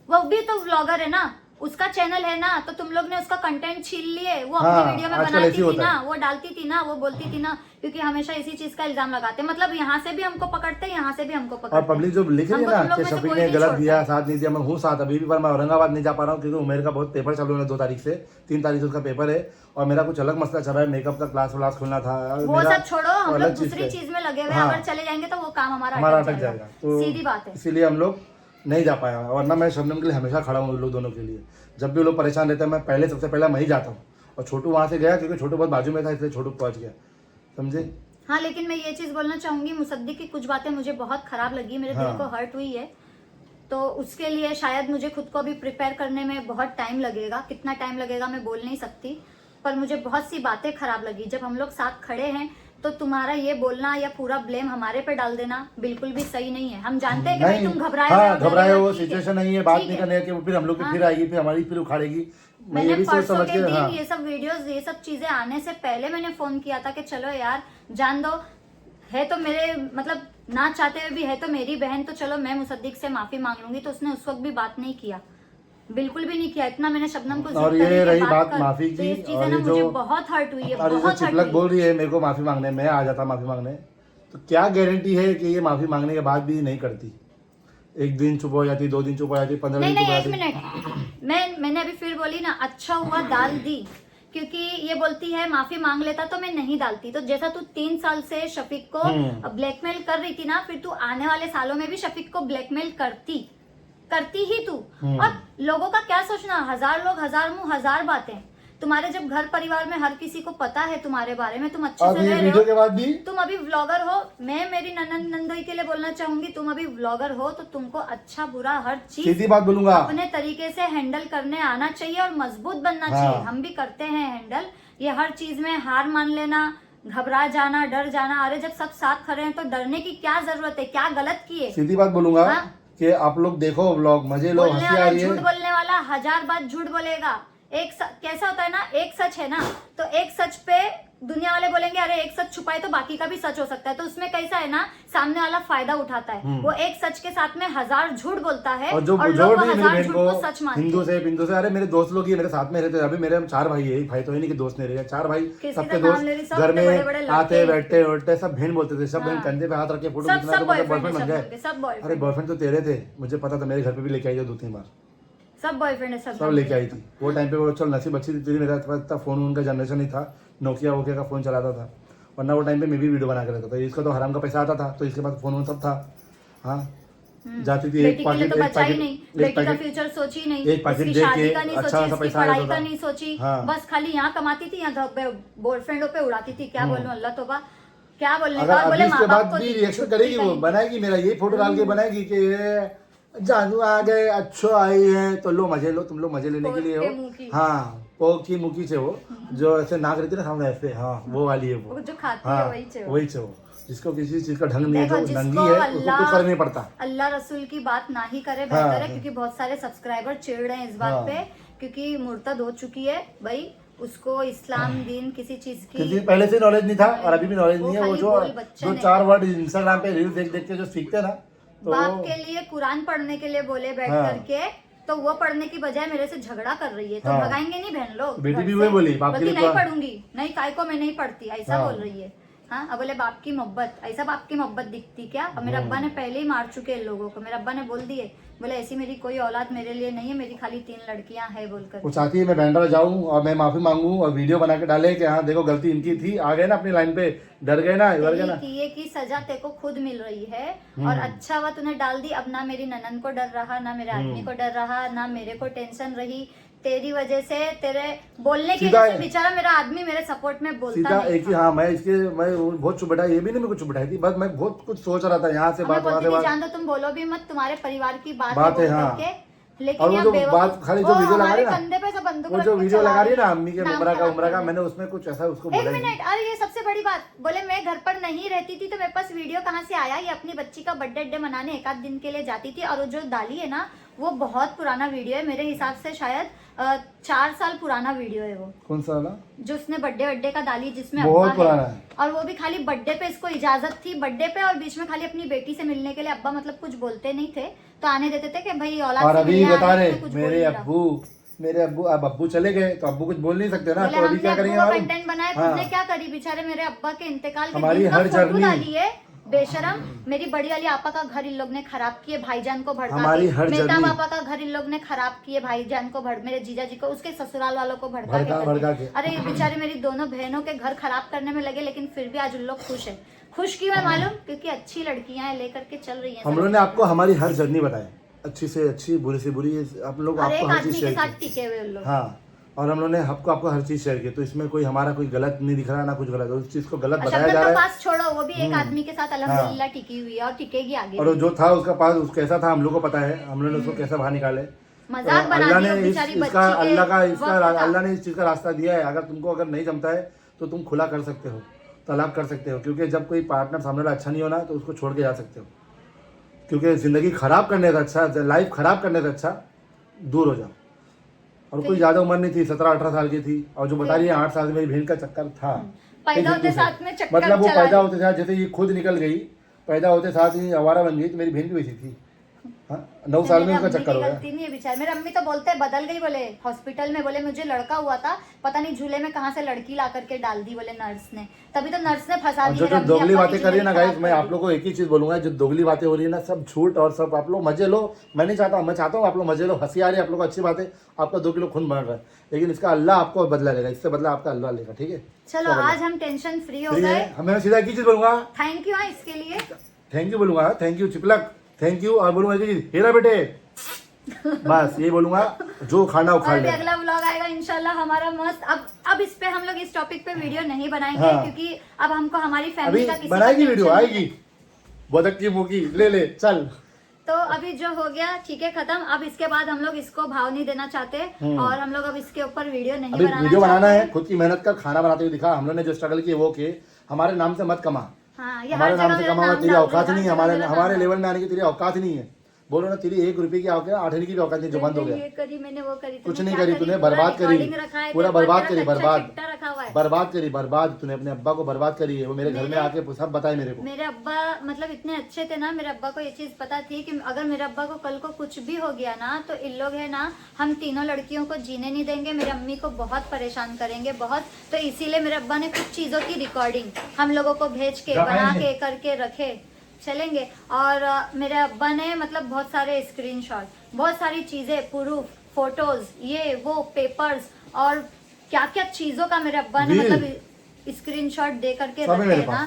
वो भी तो व्लॉगर है ना, उसका चैनल है ना, तो तुम लोग ने उसका कंटेंट छीन लिए, वो हाँ, अपनी वीडियो में आजकल बनाती ऐसे थी होता ना, है। वो डालती थी ना, वो बोलती थी ना, क्योंकि हमेशा इसी चीज का इल्जाम लगाते हैं। मतलब यहाँ से भी हमको पकड़ते हैं, यहाँ से भी हमको और पकड़ते हैं। पब्लिक जो लिख रही है हमको तुम ना लोग कि में से शफीक कोई ने नहीं गलत छोड़ता दिया, है। साथ नहीं दिया। मैं हूँ साथ अभी भी, पर मैं औरंगाबाद नहीं जा पा रहा हूँ क्योंकि उमेर का बहुत पेपर चालू है 2 तारीख से, 3 तारीख से उसका पेपर है। और मेरा कुछ अलग मसला चल रहा है, मेकअप का क्लास व्लास खुलना था। वो मेरा सब छोड़ो, हम अलग लोग दूसरी है। चीज में लगे हुए हैं। हाँ। अगर चले जाएंगे तो वो काम हमारा हमारा अटक अटक जाएगा, जाएगा। तो सीधी बात है। इसीलिए हम लोग नहीं जा पाया। वरना मैं शबनम के लिए हमेशा खड़ा हूँ, उन लोग दोनों के लिए। जब भी वो लोग परेशान रहते हैं मैं पहले सबसे पहले मैं ही जाता हूँ। और छोटू वहाँ से गया क्योंकि छोटू बहुत बाजू में था, इसलिए छोटू पहुँच गया, समझे। हाँ, लेकिन मैं ये चीज बोलना चाहूंगी, मुसद्दिक की कुछ बातें मुझे बहुत खराब लगी, मेरे दिल हाँ। को हर्ट हुई है। तो उसके लिए शायद मुझे खुद को भी प्रिपेयर करने में बहुत टाइम लगेगा। कितना टाइम लगेगा मैं बोल नहीं सकती, पर मुझे बहुत सी बातें खराब लगी। जब हम लोग साथ खड़े हैं तो तुम्हारा ये बोलना या पूरा ब्लेम हमारे पे डाल देना बिल्कुल भी सही नहीं है। हम जानते हैं कि भाई तुम घबराए हुए हाँ हो, घबराए डरे हो, हो, ठीक है, सिचुएशन नहीं है, बात ठीक नहीं है। करने की, फिर हम लोग की हाँ। फिर आएगी, फिर हमारी फिर उखाड़ेगी। मैं ये मैंने भी सोच परसों समझ के के दिन हाँ ये सब वीडियोस, ये सब चीजें आने से पहले मैंने फोन किया था कि चलो यार जान दो, है तो मेरे मतलब ना चाहते हुए भी है तो मेरी बहन, तो चलो मैं मुसद्दिक से माफी मांग लूंगी। तो उसने उस वक्त भी बात नहीं किया, बिल्कुल भी नहीं किया। इतना मैंने शबनम को और जिद ये करी कि रही बात बात कर। माफी तो की, ये चीजें और ना ये मुझे जो- बहुत हर्ट हुई है, और ये जो बहुत हर्ट चिपलक हुई बोल रही है मेरे को माफी मांगने, मैं आ जाता माफी मांगने, तो क्या गारंटी है कि ये माफी मांगने के बाद भी नहीं करती। 1 दिन चुप हो जाती, 2 दिन चुप हो जाती, 15 नहीं दिन चुप नहीं, हो एक जाती। मिनट, मैंने अभी फिर बोली ना, अच्छा हुआ डाल दी, क्योंकि ये बोलती है माफी मांग लेता तो मैं नहीं डालती। तो जैसा तू 3 साल से शफीक को ब्लैकमेल कर रही थी ना, फिर तू आने वाले सालों में भी शफीक को ब्लैकमेल करती ही तू। और लोगों का क्या सोचना, 1000 लोग 1000 मुंह 1000 बातें। तुम्हारे जब घर परिवार में हर किसी को पता है तुम्हारे बारे में, तुम अच्छे और से ये रह रहे वीडियो हो, के बाद भी तुम अभी व्लॉगर हो। मैं मेरी ननद नंदोई के लिए बोलना चाहूंगी, तुम अभी व्लॉगर हो तो तुमको अच्छा बुरा हर चीज सीधी बात बोलूंगा, अपने तरीके से हैंडल करने आना चाहिए और मजबूत बनना हाँ। चाहिए। हम भी करते हैं हैंडल। ये हर चीज में हार मान लेना, घबरा जाना, डर जाना, अरे जब सब साथ खड़े हैं तो डरने की क्या जरूरत है? क्या गलत किए? सीधी बात बोलूंगा हाँ? कि आप लोग देखो व्लॉग, मजे लो, बोलने हंसी आ वाला रही झूठ है। बोलने वाला 1000 बात झूठ बोलेगा। कैसा होता है ना, एक सच है ना, तो एक सच पे दुनिया वाले बोलेंगे अरे एक सच छुपाए तो बाकी का भी सच हो सकता है। तो उसमें कैसा है ना, सामने वाला फायदा उठाता है, वो एक सच के साथ में 1000 झूठ बोलता है और जो लोग जोड़ वो दी मेरी 1000 बहन झूठ को को सच मानते हिंदू हैं। से बिंदु से, अरे मेरे दोस्त लोग ही मेरे साथ में रहते हैं। अभी मेरे हम 4 भाई है, एक भाई तो है नहीं कि दोस्त नहीं रहे, 4 भाई किसी सबके का नाम ले रही, दोस्त सब घर बड़े में बड़े लड़के। आते बैठते उठते सब बहन बोलते थे, सब बहन हाँ। कंधे पे हाथ रख के फोटो सब खींचना, तो मतलब बॉयफ्रेंड बॉयफ्रेंड बन है, गए। सब अरे बॉयफ्रेंड, बॉयफ्रेंड तो तेरे थे, मुझे पता था, मेरे घर पे भी लेके आई 2-3 बार, सब बॉयफ्रेंड है, सब लेके आई थी। वो टाइम पे वो चल नसीब अच्छी थी, मेरा पास इतना फोन उनका जनरेशन नहीं था, नोकिया वोकिया का फोन चलाता था, वरना वो टाइम पे मैं भी वीडियो बना के रहता था। इसका तो हराम का पैसा आता था, तो इसके पास फोन सब था। हाँ जाती थी, एक बेटी के लिए पैकेट तो बचा ही नहीं, एक बेटी का पैकेट फ्यूचर सोची नहीं, एक पैकेट उसकी दे शादी के का नहीं अच्छा सोची, सा उसकी पैसा आता पढ़ाई था। का नहीं सोची, हाँ। बस खाली यहाँ कमाती थी, यहाँ बॉयफ्रेंडों पे उड़ाती थी। क्या बोलूं, अल्लाह तोबा, क्या बोलने अगर का। और अभी बोले इसके माँ बाप बाद को भी दी, रिएक्शन कुछ करेगी, भी वो कहीं। बनाएगी मेरा ये फोटो डाल के बनाएगी कि जानू आ गए, अच्छो आई है, तो लो मजे लो, तुम लोग मजे लेने के लिए पोक के हो। मुंह की। हाँ पोकी मुकी से वो जो ऐसे नाक रहती है ना सामने ऐसे, हाँ वो वाली है वो। वो जो खाती हाँ है वही चाहिए। वही से वो, जिसको किसी चीज का ढंग नहीं है, देखो, जो जिसको नंगी है उसको कुछ फर्क नहीं पड़ता। अल्लाह रसूल की बात ना ही करे हाँ, बेहतर है, हाँ। क्योंकि बहुत सारे सब्सक्राइबर चिढ़ रहे हैं इस बात हाँ। पे, क्योंकि मुर्तद हो चुकी है भाई, उसको इस्लाम दीन किसी चीज क्योंकि की पहले से नॉलेज नहीं था और अभी भी नॉलेज वो नहीं है। वो खाली जो बोल बच्चे जो ने। 4 वर्ड इंस्टाग्राम पे रील देख देख के जो सीखते हैं ना, तो बाप के लिए कुरान पढ़ने के लिए बोले बैठ हाँ। करके, तो वो पढ़ने की बजाय मेरे से झगड़ा कर रही है। तो हाँ। भगाएंगे नहीं बहन लोग। बेटी घर भी से। वही बोली, बाप के बोलती लिए नहीं कुरान- पढ़ूंगी, नहीं काय को मैं नहीं पढ़ती, ऐसा हाँ। बोल रही है। हाँ, अब बोले बाप की मोहब्बत, ऐसा बाप की मोहब्बत दिखती क्या? और मेरे अब्बा ने पहले ही मार चुके हैं लोगों को, मेरे अब्बा ने बोल दिए, बोले ऐसी मेरी कोई औलाद मेरे लिए नहीं है, मेरी खाली 3 लड़कियां हैं बोलकर। वो चाहती है मैं बैंड्रा जाऊं और मैं माफी मांगू और वीडियो बना के डाले कि हाँ देखो गलती इनकी थी, आ गए ना अपनी लाइन पे, डर गए ना, डर गए ना। किए की सजा तेरे को खुद मिल रही है और अच्छा हुआ तूने डाल दी। अब ना मेरी ननन को डर रहा, ना मेरे आदमी को डर रहा, ना मेरे को टेंशन रही। तेरी वजह से, तेरे बोलने की वजह से बेचारा मेरा आदमी मेरे सपोर्ट में बोलता सीधा नहीं एक ही, हाँ मैं बहुत चुप बैठा, ये भी नहीं मैं कुछ चुप बैठाई थी, बस मैं बहुत कुछ सोच रहा था, यहाँ से बात वहाँ से बात। जान दो तुम बोलो भी मत, तुम्हारे परिवार की बात है, बोल हाँ। करके, लेकिन और वो जो बात खाली जो वीडियो लगा रही है कंधे पे से बंदूक वो रख जो के वीडियो चला लगा रही है ना रही अम्मी के नाम उम्र खराब का, करने। मैंने उसमें कुछ ऐसा उसको एक बोला ही नहीं। मिनट, अरे ये सबसे बड़ी बात, बोले मैं घर पर नहीं रहती थी तो मेरे पास वीडियो कहाँ से आया? ये अपनी बच्ची का बर्थडे मनाने 1 आध दिन के लिए जाती थी, और वो जो डाली है ना वो बहुत पुराना वीडियो है, मेरे हिसाब से शायद 4 साल पुराना वीडियो है वो। कौन सा वाला? जो उसने बर्थडे का डाली, जिसमें बहुत अब्बा पुराना है, और वो भी खाली बर्थडे पे इसको इजाजत थी बर्थडे पे, और बीच में खाली अपनी बेटी से मिलने के लिए अब्बा मतलब कुछ बोलते नहीं थे तो आने देते थे कि भाई औलाद और से अभी मिलने बता आने रहे तो कुछ बोल मेरे अब्बू अब अब्बू चले गए तो अब्बू कुछ बोल नहीं सकते ना, बोले तो अभी हमने क्या अब्बू करेंगे का मालूम? कंटेंट बनाया, हाँ। तुमने क्या करी? बेचारे मेरे अब्बा के इंतकाल के हमारी दिन का हर फोटो जर्नी- डाली है बेशरम। मेरी बड़ी वाली आपा का घर इन लोग ने खराब किए, भाईजान को भड़का हमारी के। हर मेहता जर्नी- पापा का घर इन लोग ने खराब किए, भाईजान को मेरे जीजा जी को, उसके ससुराल वालों को भड़का के। अरे ये बेचारे मेरी दोनों बहनों के घर खराब करने में लगे, लेकिन फिर भी आज उन लोग खुश है। खुश क्यों है मालूम? क्योंकि अच्छी लड़कियां लेकर के चल रही है। हम लोगों ने आपको हमारी हर जर्नी बताई, अच्छी से अच्छी, बुरी से बुरी, आप लोग और एक आपको हर आदमी चीज के शेयर साथ की। टिके हुए उन लोग। हाँ, और हम लोगों ने आपको हर चीज शेयर की, तो इसमें कोई हमारा कोई गलत नहीं दिख रहा ना कुछ गलत, उस चीज को गलत बताया जा रहा है। पास छोड़ो, वो भी एक आदमी के साथ अल्हम्दुलिल्लाह टिकी हुई है और टिकेगी आगे। और जो था उसका पास कैसा था हम लोग को पता है, हम लोगों ने उसको कैसा बाहर निकाले। मजाक बना अल्लाह दिया ने बेचारी बच्ची इसका के अल्लाह ने इस चीज का रास्ता दिया है। अगर तुमको अगर नहीं जमता है तो तुम खुला कर सकते हो, तलाक कर सकते हो, क्योंकि जब कोई पार्टनर सामने वाला अच्छा नहीं होना तो उसको छोड़ के जा सकते हो, क्योंकि जिंदगी खराब करने से अच्छा, लाइफ खराब करने से अच्छा दूर हो जाओ। और कोई ज्यादा उम्र नहीं थी, 17-18 साल की थी, और जो बता रही है 8 साल की मेरी बहन का चक्कर था। पैदा होते साथ में चक्कर मतलब वो चला पैदा होते साथ, जैसे ये खुद निकल गई, पैदा होते साथ ही आवारा बन गई, तो मेरी बहन भी वैसी थी। हाँ, 9 साल में उसका चक्कर हो गया। गलती नहीं है बेचारे। मेरे अम्मी तो बोलते बदल गई, बोले हॉस्पिटल में, बोले मुझे लड़का हुआ था, पता नहीं झूले में कहाँ से लड़की ला करके डाल दी, बोले नर्स ने, तभी तो नर्स ने फंसा दी। जो दोगली बातें कर रही है ना गाइस, मैं आप लोग को एक ही चीज बोलूंगा, जो दोगली बातें हो रही है ना सब झूठ, और सब आप लोग मजे लो। मैं नहीं चाहता, मैं चाहता हूँ आप लोग मजे लो, हंसी आ रही है आप लोग को, अच्छी बात है, आपका 2 किलो खून बढ़ रहा है, लेकिन इसका अल्लाह आपको बदला लेगा, इससे बदला आपका अल्लाह लेगा, ठीक है? चलो आज हम टेंशन फ्री हो गए। मैं सीधा एक ही चीज बोलूंगा, थैंक यू इसके लिए, थैंक यू बोलूंगा, थैंक यू चिपलक, थैंक यू, और बोलूंगा हेरा बेटे, बस ये बोलूंगा, जो खाना वो खा और ले। अगला व्लॉग आएगा इंशाल्लाह हमारा मस्त। अब इस पे हम लोग इस टॉपिक पे वीडियो नहीं बनाएंगे, हाँ। क्योंकि अब हमको हमारी फैमिली अभी का किसी बनाएगी का वीडियो, tension आएगी बदक की मुकी, ले चल। तो अभी जो हो गया ठीक है खत्म। अब इसके बाद हम लोग इसको भाव नहीं देना चाहते, और हम लोग अब इसके ऊपर वीडियो नहीं अभी बनाना वीडियो बनाना चाहते। है, खुद की मेहनत कर, खाना बनाते हुए दिखा, हम लोग ने जो स्ट्रगल किए वो किए, हमारे नाम से मत कमा, हाँ, ये हमारे हर नाम जगह से मेरा कमा, नाम तेरी डाल औकात दो, नहीं है, हर हमारे जगह मेरा हमारे नाम लेवल में आने की तेरी औकात नहीं है। बोलो ना, तेरी 1 रुपए की औकात, 8 की औकात नहीं, जो बंद हो गया। ये करी मैंने, वो करी, कुछ तूने नहीं क्या करी, तूने बर्बाद करी, recording रखा है, पूरा तेरे बर्बाद पास करी, अच्छा बर्बाद चिट्टा रखा हुआ है। बर्बाद करी, बर्बाद। तूने अपने अब्बा को बर्बाद करी है, वो मेरे घर में आके सब बताए मेरे को। मेरे अब्बा मतलब इतने अच्छे थे ना, मेरे अब्बा को ये चीज पता थी कि अगर मेरे अब्बा को कल को कुछ भी हो गया ना, तो इन लोग है ना, हम तीनों लड़कियों को जीने नहीं देंगे, मेरे अम्मी को बहुत परेशान करेंगे, बहुत। तो इसीलिए मेरे अब्बा ने कुछ चीजों की रिकॉर्डिंग हम लोगों को भेज के, बना के, करके रखे चलेंगे। और मेरे अब्बा ने मतलब बहुत सारे स्क्रीनशॉट, बहुत सारी चीजें, प्रूफ, फोटोज, ये वो पेपर्स, और क्या क्या चीजों का मेरे अब्बा ने मतलब स्क्रीनशॉट दे करके रखे ना,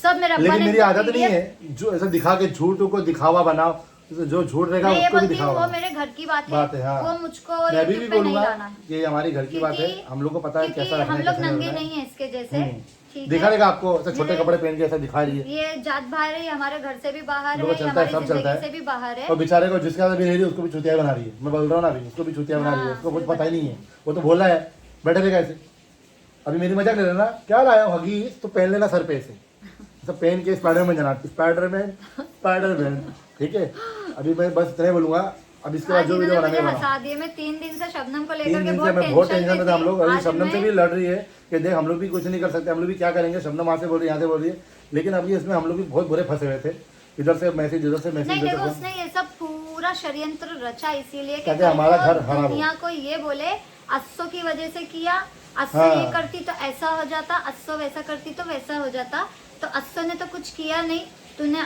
सब मेरे अब्बा ने। लेकिन मेरी आदत नहीं है जो ऐसा दिखा के झूठ को दिखावा बनाओ, जो झूठ रहेगा उसको भी दिखावा। वो मेरे घर की बात है, हाँ। वो मुझको मैं भी YouTube पे नहीं बोलूंगा लाना, कि ये हमारी घर की बात है, हम लोग को पता है कैसा रखना हम है, लोग कैसा नंगे नहीं नहीं है इसके जैसे, ठीक है? दिखा देगा आपको, ऐसा छोटे कपड़े पहन के ऐसा दिखा रही है, ये जात बाहर है, हमारे घर से भी बाहर लोगों है, को चलता है, हमारी सब चलता जिंदगी है। से भी बाहर है। और बेचारे को जिसके साथ भी रह रही है उसको भी चुतिया बना रही है, मैं बोल रहा हूँ ना, अभी उसको भी चुतिया बना रही है, उसको कुछ पता ही नहीं है, वो तो बोल रहा है बैठे रहेगा ऐसे। अभी मेरी मजाक ले लेना, क्या लाया हो हगीज तो पहन लेना सर पे ऐसे, सब पहन के स्पाइडरमैन जाना, स्पाइडरमैन, ठीक है? अभी मैं बस इतना ही बोलूंगा, अब इसके बाद जो वीडियो बनाने वाला हंसा दिए। मैं 3 दिन से शबनम को लेकर 3 के दिन से मैं बहुत टेंशन में था। हम लोग अभी आज शबनम से मैं- भी लड़ रही है कि देख हम लोग भी कुछ नहीं कर सकते, हम लोग भी क्या करेंगे, शबनम वहाँ से बोल रही है, यहाँ से बोल रही है, लेकिन अभी इसमें हम लोग भी बहुत बुरे फंसे हुए थे, इधर से मैसेज, उधर से मैसेज, नहीं देखो, उधर उसने ये सब पूरा षड्यंत्र रचा इसीलिए कि कहते हमारा घर खराब हो। दुनिया को ये बोले अस्सो की वजह से किया, अस्सो हाँ। ये करती तो ऐसा हो जाता, अस्सो वैसा करती तो वैसा हो जाता। तो अस्सो ने तो कुछ किया नहीं, तूने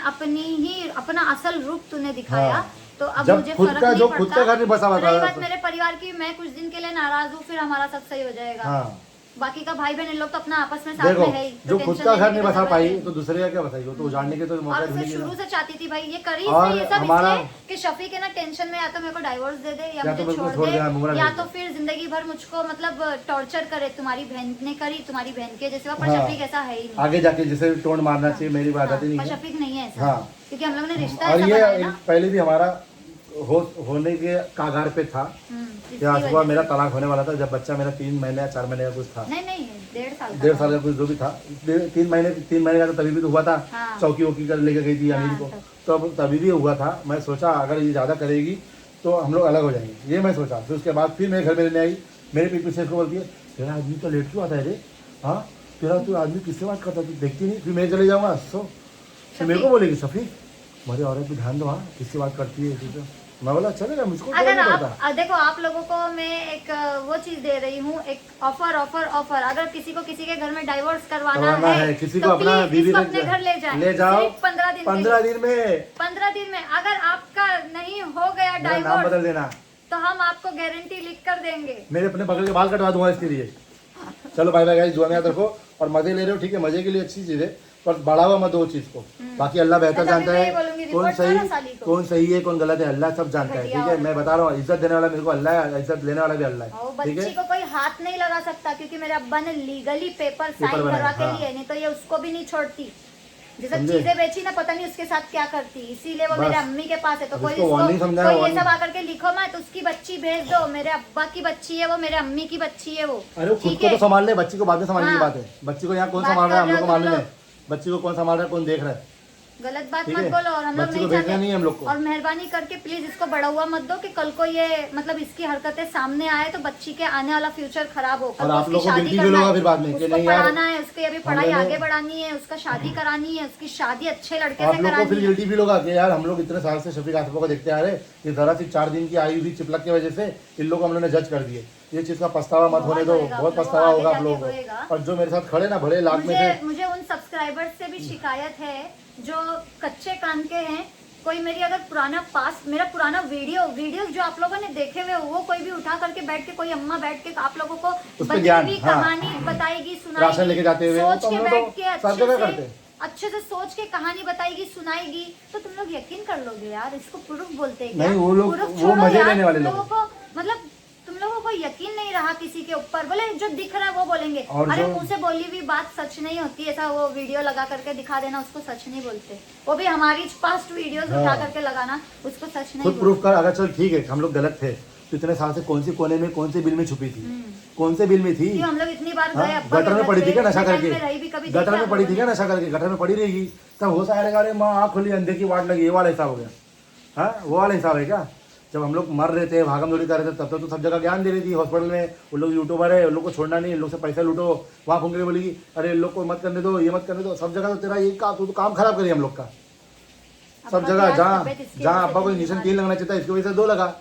अपना असल रूप तूने दिखाया। हाँ। तो अब जब मुझे खुद फर्क का नहीं जो पड़ता। खुद का घर नहीं बसा हुआ था रही बात मेरे परिवार की, मैं कुछ दिन के लिए नाराज हूँ, फिर हमारा सब सही हो जाएगा। हाँ बाकी का भाई बहन इन लोग तो अपना आपस में साथ देखो, में है ही, तो जो खुद टेंशन का लेने घर की नहीं तो बसा जरूरत पाई नहीं। तो दूसरे का क्या बसाएगी, तो उजाड़ने के तो मौका और फिर ढूंढेगी शुरू ना। से चाहती थी भाई ये करी और इसलिए ये सब हमारा- इसलिए कि शफी के ना टेंशन में या तो मेरे को डाइवोर्स दे दे या या तो मुझे मेरे को छोड़ छोड़ दे, दे, मुंगरा या भेज तो दे। फिर जिंदगी भर मुझको मतलब टॉर्चर करे। तुम्हारी बहन ने करी, तुम्हारी बहन के जैसे, पर हाँ। शफीक ऐसा है ही नहीं। आगे जाके जिसे टोन मारना चाहिए मेरी बात आती नहीं पर है। शफीक नहीं है ऐसा, हाँ। क्योंकि हम लोगों ने रिश्ता और ऐसा ये बनाया ना। पहले भी हमारा होने के कागार पे था इसकी कि आज सुबह वजह मेरा से। तलाक होने वाला था, जब बच्चा मेरा 3 महीने या 4 महीने का कुछ था, नहीं 1.5 साल का 1.5 था। साल का कुछ जो भी था, 3 महीने का तो तभी भी तो हुआ था। हाँ। चौकी वौकी कर लेके गई थी अनिल हाँ, को, तो अब तभी भी हुआ था। मैं सोचा अगर ये ज़्यादा करेगी तो हम लोग अलग हो जाएंगे, ये मैं सोचा। फिर उसके बाद फिर मेरे घर में रहने आई, मेरे पीठ पीछे इसको बोलती है तेरा आदमी तो लेट क्यों आता है रे, हाँ तेरा तू आदमी किससे बात करता है, तू देखती नहीं। फिर मैं चले जाऊँगा सो, फिर मेरे को बोलेगी शफीक हमारी औरत भी ध्यान दो, हाँ किससे बात करती है तुझे। मैं बोला चलेगा, मुझको क्या अगर नहीं आप पड़ता। देखो, आप लोगों को मैं एक वो चीज दे रही हूँ, एक ऑफर। अगर किसी को किसी के घर में डाइवोर्स करवाना है, किसी तो को अपना प्लीज बीवी इसको रख अपने घर ले जाए, ले जाओ। सिर्फ 15 दिन 15 दिन में 15 दिन में अगर आपका नहीं हो गया मेरा नाम डाइवोर्स, बदल देना, तो हम आपको गारंटी लिख कर देंगे। मेरे अपने बगल के बाल कटवा दूंगा इसके लिए। चलो बाय बाय गाइस, दुआ में याद रखो और मजे ले रहे हो, ठीक है, मजे के लिए अच्छी चीज है, पर बढ़ावा मत दो चीज को। बाकी अल्लाह बेहतर मैं तो जानता अभी है यही बोलूंगी, कौन report करो साली सही को। कौन सही है कौन गलत है, अल्लाह सब जानता है, घटिया ठीक है। वाला। मैं बता रहा हूँ, इज्जत देने वाला मेरे को अल्लाह है, इज्जत लेने वाला भी अल्लाह और है, ठीक बच्ची है। को कोई हाथ नहीं लगा सकता, क्योंकि मेरे अब्बा ने लीगली पेपर साइन बनाया, करवा के हाँ। लिए, नहीं तो ये उसको भी नहीं छोड़ती। जैसे समझे? चीजें बेची ना, पता नहीं उसके साथ क्या करती, इसीलिए वो बस। मेरे अम्मी के पास है। तो अब कोई इसको warning समझाया, कोई ये warning। सब आकर के लिखो मत, उसकी बच्ची भेज दो, मेरे अब्बा की बच्ची है वो, मेरे अम्मी की बच्ची है वो। अरे वो खुद ठीक को तो है? संभाल ले, बच्ची को बाद में संभालने की हाँ। बात है। बच्ची को यहाँ कौन बात संभाल रहा है, हम कर लोग को रहे हो मालूम तुम है बच्ची को कौन संभाल रहा है, कौन देख रहा है। गलत बात ठीक मत है? बोलो, और हम लोग बच्ची नहीं को भेजना चाहते। नहीं है हम लोग को। और मेहरबानी करके प्लीज इसको बढ़ा हुआ मत दो कि कल को ये मतलब इसकी हरकतें सामने आए तो बच्ची के आने वाला फ्यूचर खराब हो। कल और को आप उसकी लोग को शादी गिल्टी करना फील होगा है, फिर बाद में कि उसको नहीं यार, पढ़ाना है, उसकी अभी पढ़ाई हमने- आगे बढ़ानी है, उसका शादी करानी है, उसकी शादी अच्छे लड़के आप से लोग को फिर करानी है। गिल्टी फील होगा कि यार हम लोग इतने साल से शफीक आसिफा को देखते आ रहे, ये जरा सी 4 दिन की आई हुई चिपलक की वजह से इन लोग को हम लोगों ने जज कर दिए। ये चीज का पछतावा मत होने दो, होएगा, बहुत आप लोगों पछतावा को होगा आप आगे लोगों जाके होएगा। को। और जो मेरे साथ खड़े ना भले लाख में थे, मुझे उन सब्सक्राइबर्स से भी शिकायत है जो कच्चे कान के हैं। कोई मेरी अगर मेरा पुराना वीडियो जो आप लोगों ने देखे हुए वो कोई भी उठा करके बैठ के, कोई अम्मा बैठ के आप लोगों को उस पे बनी ज्ञान, हुई हाँ। कहानी बताएगी, राशन लेके जाते हुए, सोच तो हम के लोग बैठ तो के सब जगह करते हैं। अच्छे से सोच के कहानी बताएगी, सुनाएगी, तो तुम लोग यकीन कर लोगे यार। इसको प्रूफ बोलते हैं क्या? नहीं, वो लोग- प्रूफ वो छोड़ो मजे यार, लेने वाले तुम लोग लोगों को मतलब तुम लोगों को यकीन नहीं रहा किसी के ऊपर, बोले जो दिख रहा है वो बोलेंगे। और अरे जो- मुंह से बोली हुई बात सच नहीं होती, ऐसा वो वीडियो लगा करके दिखा देना उसको सच नहीं बोलते। वो भी हमारी पास्ट वीडियोस हाँ। उठा करके लगाना उसको सच नहीं खुद प्रूफ कर। अगर चल ठीक है हम लोग गलत थे, तो इतने साल से कौन सी कोने में कौन से बिल में छुपी थी, कौन से बिल में थी, क्यों हम लोग इतनी बार हाँ? गए अब्बा गटर के में घर पड़ी थी पे, क्या नशा इतने करके, टाइम पे रही भी कभी गटर देखा में हम पड़ी थी लोगों क्या ने? नशा करके, गटर में पड़ी रहेगी तब हो सकता अरे माँ आँख खुली अंधे की वाट लगी, ये वाला हिसाब हो गया। हाँ वो वाला हिसाब है क्या? जब हम लोग मर रहे थे, भागम दौड़ी कर रहे थे, तब तो सब जगह ज्ञान दे रही थी हॉस्पिटल में, उन लोग यूट्यूबर है, उन लोग को छोड़ना नहीं, इन लोग से पैसा लूटो, वहाँ घूम के बोलेगी अरे इन लोग को मत करने दो, ये मत करने दो। सब जगह तो तेरा ये तू तो काम खराब करी हम लोग का। सब अब्बा की जगह आज जहाँ तबीयत इसकी जहाँ वजह अब्बा से को इतनी इंजेक्शन बीमार 3 लगना चाहिए था, इसकी वजह से 2 लगा।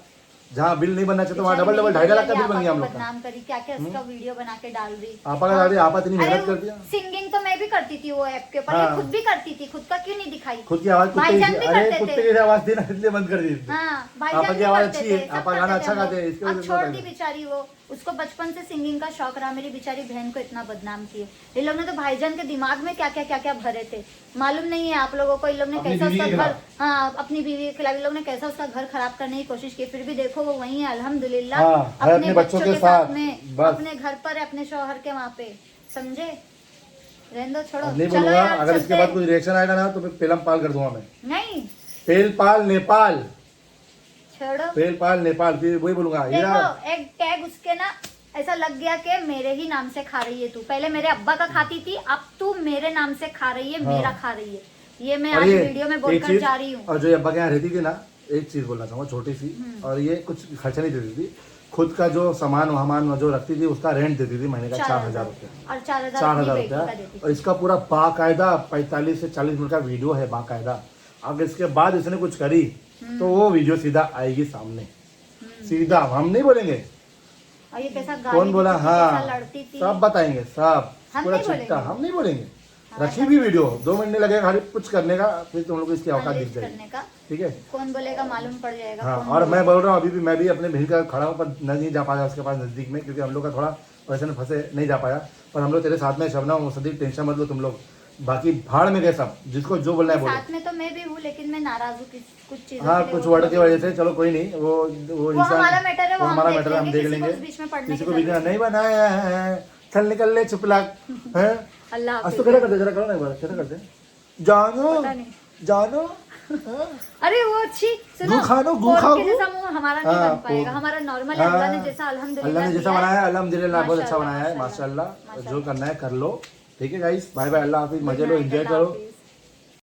जहाँ बिल नहीं बनना चाहिए वहाँ बेचारी डबल मेरी 2.5 लाख का आपा बिल बन गया हम को लोग का। बदनाम करी, क्या क्या उसका वीडियो बना के डाल दी। आपा का दादी आपा इतनी मेहनत कर दिया, सिंगिंग तो मैं भी करती थी वो ऐप के ऊपर, हाँ। ये खुद भी करती थी, खुद का क्यों नहीं दिखाई? खुद की आवाज कुत्ते भाईजान की, भी अरे करते कुत्ते थे। की आवाज थी ना इसलिए बंद कर दी थी। हाँ, आपा भाईजान की भी आवाज करते अच्छी थे, है, सब आपा करते गाना थे अच्छा हम लोग। गाते हैं, इसकी अब वजह से छोड़ बता दी दे। बेचारी वो, उसको बचपन से सिंगिंग का शौक रहा, मेरी बेचारी बहन को इतना बदनाम किए। इन लोग ने तो भाईजान के दिमाग में क्या क्या भरे थे मालूम नहीं है आप लोगों को। इन लोग ने अपनी कैसा बीवी उसका के घर, खिलाफ। हाँ अपनी बीवी के खिलाफ इन लोग ने कैसा उसका घर खराब करने की कोशिश की, फिर भी देखो वो वही है अल्हम्दुलिल्लाह, हाँ, है अपने बच्चों के साथ, में, बस। अपने घर पर है, अपने शौहर के वहाँ पे, समझे? रहने दो, छोड़ो, अब नहीं चलो बोलूंगा, यार, अगर इसके चलते बाद कोई रिएक्शन आएगा ना तो पेलम पाल कर दूंगा मैं। नहीं, पेलपाल नेपाल, छोड़ो। पेलपाल नेपाल, फिर वही बोलूंगा हीरा। देखो एक टैग उसके ना ऐसा लग गया कि मेरे ही नाम से खा रही है तू, पहले मेरे अब्बा का खाती थी, अब तू मेरे नाम से खा रही है, हाँ। मेरा खा रही है। ये मैं और आज ये वीडियो में एक बोलकर चीज, जा रही हूँ। और जो ये अब्बा के यहाँ रहती थी ना, एक चीज बोलना चाहूंगा छोटी सी, और ये कुछ खर्चा नहीं देती थी, खुद का जो सामान वामान जो रखती थी उसका रेंट देती थी महीने का 4,000 रुपया, और 4,000 4,000 अपनी बेटी का रुपया। देती और इसका पूरा बाकायदा 45 से 40 मिनट का वीडियो है बाकायदा। अगर इसके बाद इसने कुछ करी तो वो वीडियो सीधा आएगी सामने, सीधा, हम नहीं बोलेंगे, और ये कैसा कौन बोला? देती थी, हाँ कैसा लड़ती थी। सब बताएंगे सब, हम पूरा नहीं चिट्ठा बोलेंगे। हम नहीं बोलेंगे। हाँ, रखी भी वीडियो 2 महीने लगेगा खाली कुछ करने का, फिर तुम लोग को इसकी औकात दिख अनलेश जाएगी। करने का ठीक है कौन बोलेगा मालूम पड़ जाएगा। हाँ। कौन और मैं बोलेगा। बोल रहा हूँ अभी भी मैं भी अपने बहन का खड़ा हूँ, पर नहीं जा पाया उसके पास नजदीक में, क्योंकि हम लोग का थोड़ा पैसे में फंसे नहीं जा पाया। पर हम लोग तेरे साथ में शबनम वो सदी टेंशन मत लो तुम लोग, बाकी भाड़ में गए सब, जिसको जो बोलना है बोलो। साथ में तो मैं भी हूँ, लेकिन मैं नाराज हूँ कुछ चीजों हाँ के लिए। कुछ वो वर्ड की वजह से, चलो कोई नहीं, वो इंसान हमारा मैटर है, वो हम हमारा देख मैटर है, हम लेंगे, देख किसी को लेंगे। उस बीच में पढ़ने किसी की को बीच में जरूरत नहीं बनाया है, चल निकल ले चुपलाक है। अल्लाह आज हाफिज। तो खड़ा करते, जरा करो ना एक बार, खड़ा करते जानो पता नहीं। जानो। हाँ। अरे वो अच्छी सुनो, गू खा लो, गू पोर्क खाओ, के गू। जैसा मुंह हमारा नहीं हाँ, बन पाएगा, पोर्क। हमारा नॉर्मल हाँ। अल्लाह ने जैसा अल्हम्दुलिल्लाह अल्लाह ने जैसा दिया है। बनाया है अल्हम्दुलिल्लाह बहुत अच्छा माशाल्लाह, बनाया है माशाल्लाह। माशाल्लाह। जो करना है कर लो। ठीक है गाइस, बाय बाय, अल्लाह हाफिज, मजे लो, Good night, एंजॉय अल्लाह करो। हाफिज।